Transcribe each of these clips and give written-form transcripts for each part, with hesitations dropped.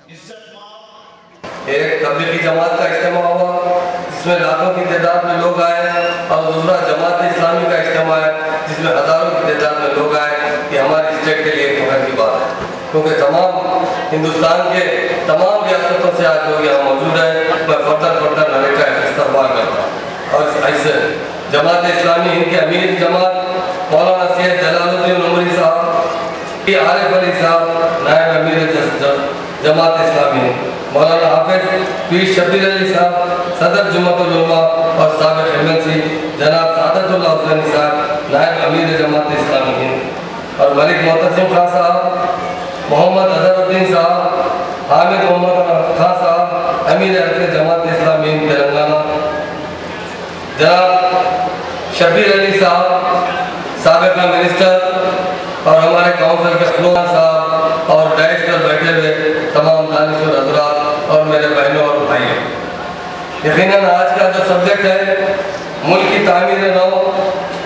ایک تبلیغی جماعت کا اجتماع ہوا جس میں لاکھوں کی تعداد میں لوگ آئے، اور دوسرا جماعت اسلامی کا اجتماع ہے جس میں ہزاروں کی تعداد میں لوگ آئے۔ یہ ہماری اسٹیٹ کے لیے فخر کی بات ہے، کیونکہ تمام ہندوستان کے تمام ریاستوں سے آج لوگ یہاں موجود ہیں۔ میں فردر نعرے کا استقبال کرتا ہوں، اور ایسے جماعت اسلامی ہند کے امیر جماعت مولانا سید جلال الدین عمری صاحب، عارف علی صاحب نائب امیر جماعت اسلامی ہند، مولانا حافظ پیر شبیر علی صاحب صدر جمعیت العلماء اور سابق ایمنسی جناب سعادت اللہ حسینی صاحب نائب امیر جماعت اسلامی ہند، اور ملک معتصم خان صاحب، محمد اظہر الدین صاحب، حامد محمد خان صاحب امیر ارکان جماعت اسلامی ہند تلنگانہ، جناب شبیر علی صاحب سابقہ منسٹر، اور ہمارے کونسل کے فلوان صاحب، اور ڈائس پر بیٹھے ہوئے تمام دانشور حضرات اور میرے بہنوں اور بھائیوں۔ یقیناً آج کا جو سبجیکٹ ہے ملک کی تعمیر نو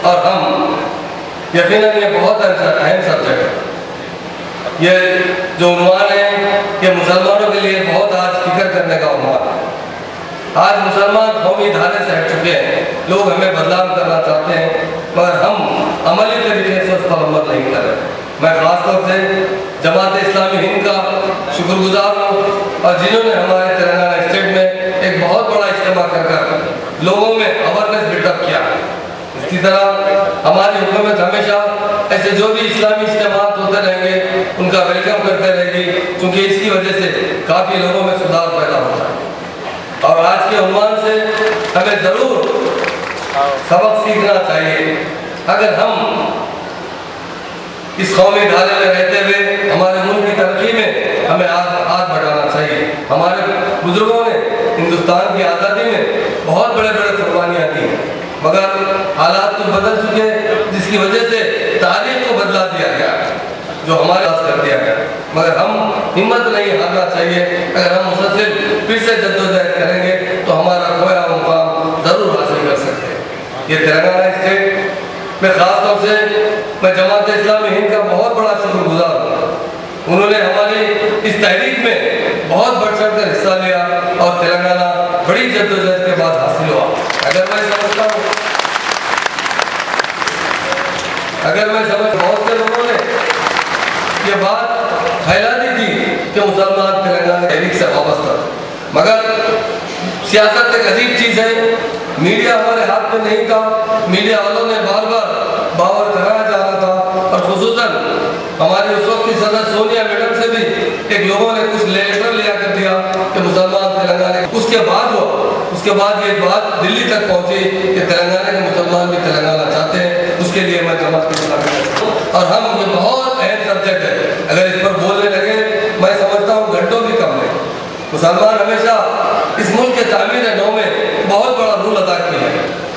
اور ہم، یقیناً یہ بہت اہم سبجیکٹ ہے۔ یہ جو عنوان ہے یہ مسلمانوں کے لیے بہت آج فکر کرنے کا عنوان ہے۔ آج مسلمان قومی دھارے سے ہٹ چکے ہیں، لوگ ہمیں بدنام کرنا چاہتے ہیں، مگر ہم عملی طریقے سے اس پر عمل نہیں کر رہے۔ میں خاص طور سے جماعت اسلامی ہند کا شکر گزار ہوں، اور جنہوں نے ہمارے تلنگانہ اسٹیٹ میں ایک بہت بڑا اجتماع کر لوگوں میں اویرنیس بلڈ اپ کیا۔ اسی طرح ہماری حکومت ہمیشہ ایسے جو بھی اسلامی اجتماعات ہوتے رہیں گے ان کا ویلکم کرتے رہے گی، کیونکہ اس کی وجہ سے کافی لوگوں میں سدھار پیدا ہوتا ہے۔ اور آج کے عنوان سے ہمیں ضرور سبق سیکھنا چاہیے۔ اگر ہم اس قومی دھارے میں رہتے ہوئے ہمارے ملک کی ترقی میں ہمیں ہاتھ بڑھانا چاہیے۔ ہمارے بزرگوں نے ہندوستان کی آزادی میں بہت بڑے قربانیاں دی، مگر حالات تو بدل چکے جس کی وجہ سے تاریخ کو بدلا دیا گیا، جو ہمارے پاس کر دیا گیا، مگر ہم ہمت نہیں ہارنا چاہیے۔ اگر ہم مسلسل پھر سے جدوجہد کریں گے تو ہمارا کھویا مقام ضرور حاصل کر سکتے ہیں۔ یہ تلنگانہ اسٹیٹ میں خاص طور سے میں جماعت اسلامی ہند کا بہت بڑا شکر گزار ہوں۔ انہوں نے ہماری اس تحریک میں بہت بڑھ چڑھ کر حصہ لیا، اور تلنگانہ بڑی جدوجہد کے بعد حاصل ہوا۔ اگر میں سمجھتا ہوں بہت سے لوگوں نے یہ بات پھیلا دی تھی کہ مسلمان تلنگانہ تحریک سے وابستہ، مگر سیاست ایک عجیب چیز ہے۔ میڈیا ہمارے ہاتھ میں نہیں تھا، میڈیا والوں نے بار بار باور کرایا جا رہا تھا، اور خصوصاً ہماری اس وقت کی صدر سونیا میڈم سے بھی ایک لوگوں نے کچھ لیٹر لیا کر دیا کہ مسلمان تلنگانہ، اس کے بعد یہ بات دلی تک پہنچی کہ تلنگانہ کے مسلمان بھی تلنگانہ چاہتے ہیں۔ اس کے لیے میں جماعت کی سلام کرتا ہوں، اور ہم یہ بہت اہم سبجیکٹ ہے، اگر اس پر بولنے لگے میں سمجھتا ہوں گھنٹوں بھی کم ہے۔ مسلمان ہمیشہ اس ملک کے تعمیر نو میں بہت بڑا رول ادا کیا ہے،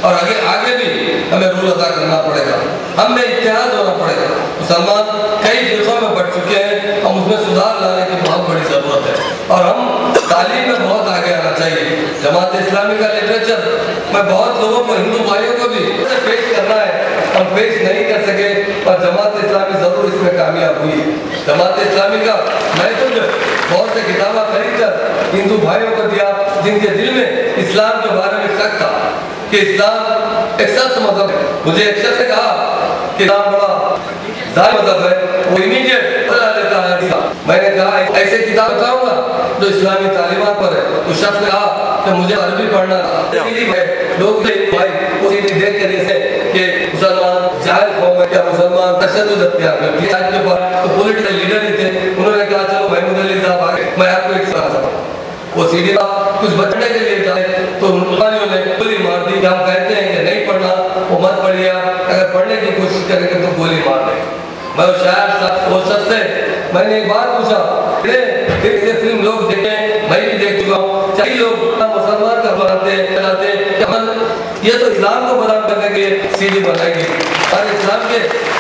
اور آگے بھی ہمیں رول ادا کرنا پڑے گا، ہم میں اتحاد ہونا پڑے گا۔ مسلمان کئی فرقوں میں بٹ چکے ہیں، ہم اس میں سدھار لانے کی بہت بڑی ضرورت ہے، اور ہم تعلیم میں بہت آگے آنا چاہیے۔ جماعت اسلامی کا لٹریچر میں بہت لوگوں کو، ہندو بھائیوں کو بھی پیش کرنا ہے، ہم پیش نہیں کر سکے، اور جماعت اسلامی ضرور اس میں کامیاب ہوئی۔ جماعت اسلامی کا میں تو بہت سے کتابیں خرید کر ہندو بھائیوں کو دیا جن کے دل میں اسلام کے بارے میں شک تھا کہ اسلام ایک سخت مذہب ہے۔ مجھے ایک شخص نے کہا کہ اسلام بڑا ظالم مذہب ہے، وہ امیڈیٹ بتا دیتا ہے۔ میں نے کہا ایسے کتاب بتاؤں گا جو اسلامی تعلیمات پر ہے۔ اس شخص نے کہا کہ مجھے عربی پڑھنا لوگ دیکھ کر اسے کہ مسلمان جاہل قوم ہے، کیا مسلمان تشدد اختیار کرتی ہے۔ آج کے بعد تو پولیٹیکل لیڈر ہی تھے، انہوں نے کہا چلو محمود علی صاحب آگے، میں آپ کو ایک سوال کرتا ہوں۔ وہ سیدھی بات کچھ بچنے کے لیے جائے تو مسلمانوں نے گولی مار دی کہ ہم کہتے ہیں کہ نہیں پڑھنا، وہ مت پڑھیا، اگر پڑھنے کی کوشش کریں گے تو گولی مار دیں۔ میں اس شاعر وہ شخص سے میں نے ایک بات پوچھا، یہ فلم لوگ دیکھیں، میں بھی دیکھ چکا ہوں، چاہیے لوگ مسلمان کا بناتے ہیں یہ تو اسلام کو بدنام کرنے کے سیڑھی بنائے گی، اور اسلام کے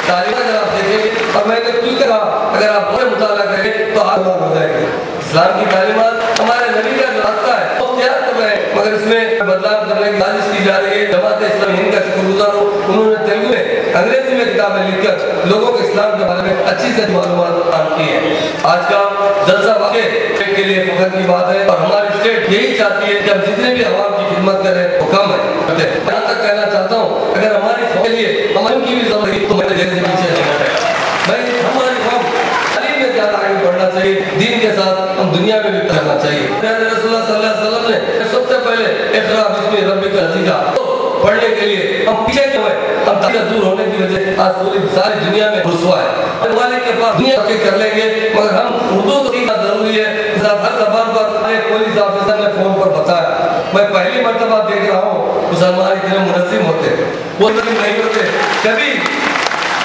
تعلیمات اگر آپ دیکھیں گے، اور میں نے کل کہا اگر آپ بہت مطالعہ کریں تو آپ ہو جائے گی۔ اسلام کی تعلیمات ہمارے نبی کا جو راستہ ہے وہ اختیار کر رہے ہیں، مگر اس میں بدلاؤ کرنے کی سازش کی جا رہی ہے۔ جماعت اسلامی ہند کا شکر گزار ہوں، انہوں نے تیلگو میں انگریزی میں کتابیں لکھ کر لوگوں کو اسلام کے بارے میں اچھی سے معلومات فراہم کی ہے۔ آج کا جلسہ واقع کے لیے لیے فخر کی بات ہے اور ہماری اسٹیٹ یہی چاہتی ہے کہ ہم جتنے بھی عوام کی خدمت کریں وہ کم ہے. یہاں تک کہنا چاہتا ہوں اگر ہماری قوم کے لیے ہماری کی بھی ضرورت ہے تو میں جیسے پیچھے نہیں ہٹے. میں ہماری قوم تعلیم میں زیادہ آگے بڑھنا چاہیے, دین کے ساتھ ہم دنیا میں بھی کرنا چاہیے. رسول اللہ صلی اللہ علیہ وسلم نے سب سے پہلے اقرا بسم ربک الذی خلق پڑھنے کے لیے ہم پیچھے کیوں ہیں؟ ہم تعلیم دور ہونے کی وجہ سے آج پوری ساری دنیا میں رسوا ہے. مالک کے پاس دنیا کے کر لیں گے مگر ہم اردو تو سیکھنا ضروری ہے. ہر زبان پر ایک پولیس آفیسر نے فون پر بتایا, میں پہلی مرتبہ دیکھ رہا ہوں مسلمان اتنے منظم ہوتے, وہ نہیں ہوتے, کبھی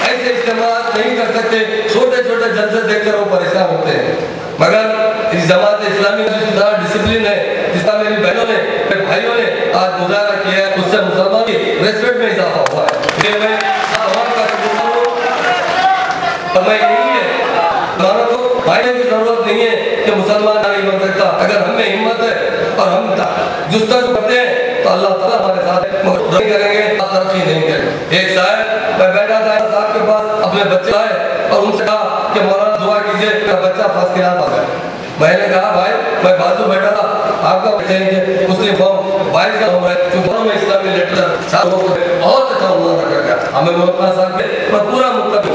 ایسے اجتماعات نہیں کر سکتے, چھوٹے چھوٹے جلسے دیکھ کر وہ پریشان ہوتے ہیں. مگر اس جماعت اسلامی کا جو ڈسپلن ہے جس طرح میری بہنوں نے میرے بھائیوں نے آج مظاہرہ کیا ہے اس سے مسلمان کی ریسپیکٹ میں اضافہ ہوا ہے. اس لیے میں عوام کا شکر ہوں اور میں یہی ہے مسلمانوں کو بھائیوں کی ضرورت نہیں ہے کہ مسلمان نہیں بن سکتا. اگر ہم میں ہمت ہے اور ہم جستجو کرتے ہیں تو اللہ تعالیٰ ہمارے ساتھ مگر نہیں کریں گے, ترقی نہیں کریں گے. ایک صاحب میں بیٹھا تھا صاحب کے پاس, اپنے بچے آئے اور ان سے کہا کہ مولانا دعا کیجئے میرا بچہ فرسٹ کلاس آ گیا. میں نے کہا بھائی میں بازو بیٹھا تھا, آپ کا بچہ ہے مسلم قوم 22 کا عمر ہے, کیونکہ میں اسلامی لیٹر بہت اچھا عنوان رکھا گیا. ہمیں مولانا صاحب کے میں پورا مطلب